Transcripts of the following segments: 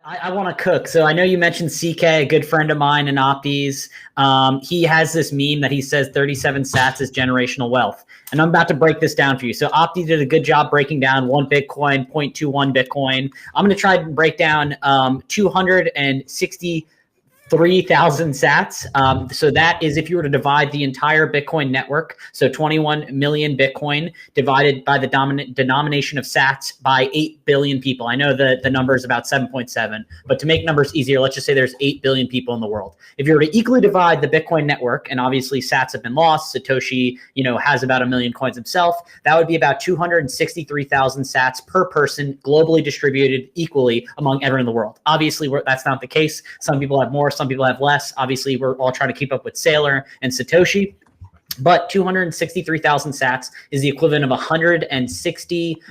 I want to cook. So I know you mentioned CK, a good friend of mine in Opties. He has this meme that he says 37 sats is generational wealth. And I'm about to break this down for you. So Opti did a good job breaking down 1 Bitcoin, 0.21 Bitcoin. I'm going to try to break down 263,000 sats. So that is if you were to divide the entire Bitcoin network, so 21 million Bitcoin divided by the denomination of sats by 8 billion people. I know the number is about 7.7, but to make numbers easier, let's just say there's 8 billion people in the world. If you were to equally divide the Bitcoin network, and obviously sats have been lost, Satoshi, has about 1 million coins himself, that would be about 263,000 sats per person, globally distributed equally among everyone in the world. Obviously, that's not the case. Some people have more, some people have less. Obviously, we're all trying to keep up with Saylor and Satoshi. But 263,000 sats is the equivalent of 160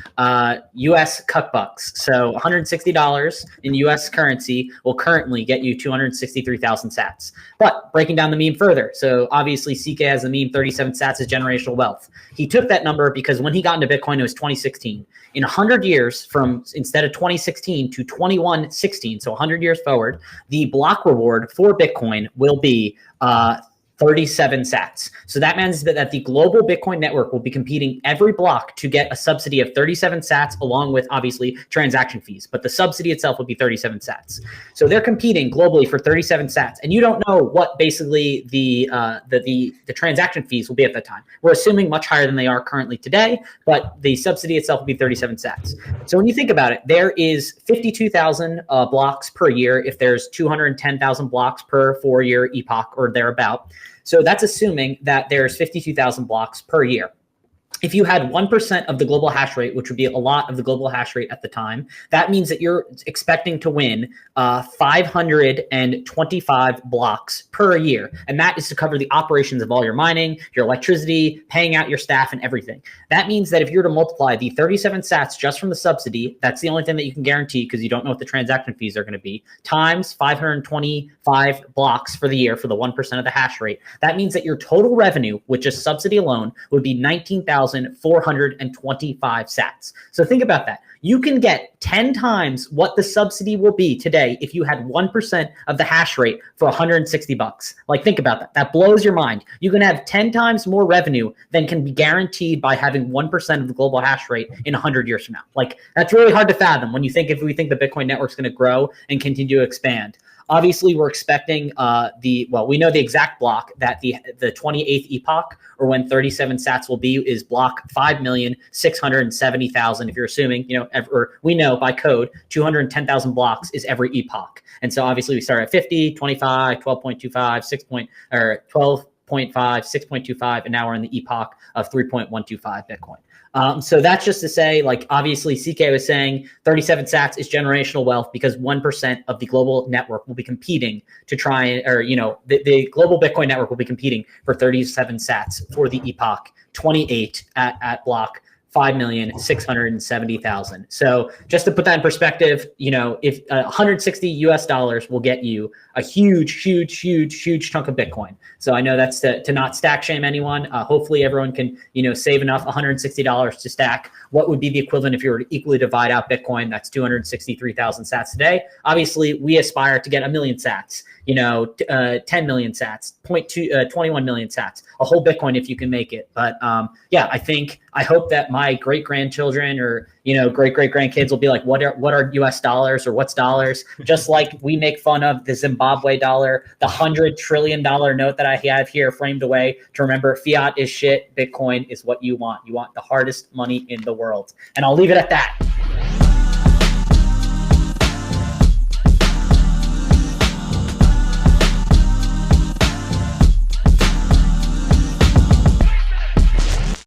US cuck bucks. So $160 in US currency will currently get you 263,000 sats. But breaking down the meme further, so obviously CK has the meme 37 sats is generational wealth. He took that number because when he got into Bitcoin, it was 2016. In 100 years, from instead of 2016 to 2116, so 100 years forward, the block reward for Bitcoin will be 37 sats. So that means that the global Bitcoin network will be competing every block to get a subsidy of 37 sats along with obviously transaction fees, but the subsidy itself will be 37 sats. So they're competing globally for 37 sats, and you don't know what basically the transaction fees will be at the time. We're assuming much higher than they are currently today, but the subsidy itself will be 37 sats. So when you think about it, there is 52,000 blocks per year if there's 210,000 blocks per 4-year epoch or thereabout. So that's assuming that there's 52,000 blocks per year. If you had 1% of the global hash rate, which would be a lot of the global hash rate at the time, that means that you're expecting to win 525 blocks per year. And that is to cover the operations of all your mining, your electricity, paying out your staff and everything. That means that if you were to multiply the 37 sats just from the subsidy, that's the only thing that you can guarantee because you don't know what the transaction fees are going to be, times 525 blocks for the year for the 1% of the hash rate. That means that your total revenue, with just subsidy alone, would be 19,425 sats. So think about that. You can get 10 times what the subsidy will be today if you had 1% of the hash rate for 160 bucks. Like, think about that. That blows your mind. You can have 10 times more revenue than can be guaranteed by having 1% of the global hash rate in 100 years from now. Like, that's really hard to fathom when you think if we think the Bitcoin network's going to grow and continue to expand. Obviously, we're expecting we know the exact block that the 28th epoch, or when 37 sats will be, is block 5,670,000. If you're assuming, we know by code 210,000 blocks is every epoch. And so obviously we start at 50, 25, 12.25, 12.5, 6.25, and now we're in the epoch of 3.125 Bitcoin. So that's just to say, like, obviously CK was saying 37 sats is generational wealth because 1% of the global network will be competing to try, the global Bitcoin network will be competing for 37 sats for the epoch 28 at block 5,670,000. So just to put that in perspective, if $160 will get you a huge chunk of Bitcoin. So I know that's to not stack shame anyone. Hopefully everyone can, save enough $160 to stack what would be the equivalent if you were to equally divide out Bitcoin. That's 263,000 sats today. Obviously we aspire to get 1 million sats, 10 million sats, 21 million sats, a whole Bitcoin if you can make it. But I hope that my great-grandchildren or, great-great-grandkids will be like, what are US dollars or what's dollars? Just like we make fun of the Zimbabwe dollar, the $100 trillion note that I have here framed away to remember fiat is shit. Bitcoin is what you want. You want the hardest money in the world. And I'll leave it at that.